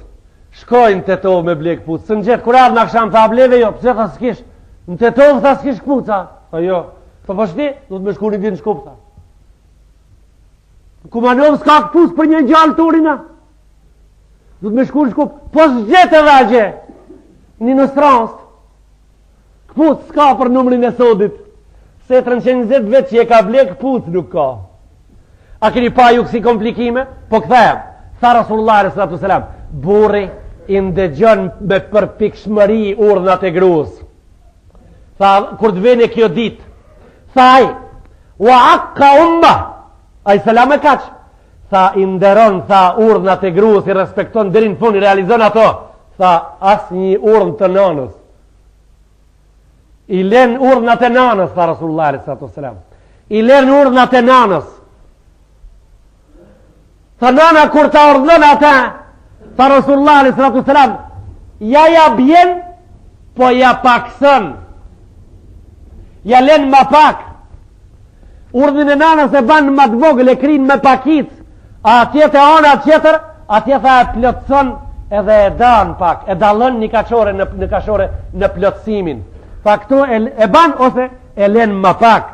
shkojnë të tovë me ble këpuc, së në gjithë, kur ardë në aksham, tha bleve jo, pëse tha s'kish, në të tovë tha s'kish këpuca, tha jo, po shti, du të me shku një ditë në shkup, tha. Kumanov s'ka këpuc për një gjallë të urina, du të me shku në shkup, po s'gjetë e vajgje, një në strans, këpuc s'ka për numrin e sodit, se 320 vetë që e ka ble këpuc nuk ka. A keni pa ju kësi komplikime? Po këthejmë, tha Rasulullah s.a.s. Burri i ndëgjon me përpikshmëri urdhnat e gruas. Tha, kur të vene kjo dit, thaj, wa akka umma, a i selam e kaq, tha, i nderon, tha, urdhnat e gruas, i respekton, dherin fund, i realizon ato, tha, as një urdhën të nanës, i len urdhnat e nanës, tha Rasulullah s.a.s. I len urdhnat e nanës, tha, nana, kur ta urdhën ata, tha Rasulullah s.a.s. ja bjen, po ja pakson, ja len ma pak, urdhin e nanës e banë ma të vogël, e krinë me pakit, a tjetë e ona tjetër, a tjetë e plotëson edhe e dan pak, e dallon një kachore në kachore në plotësimin. Fa këto e ban ose e len më pak.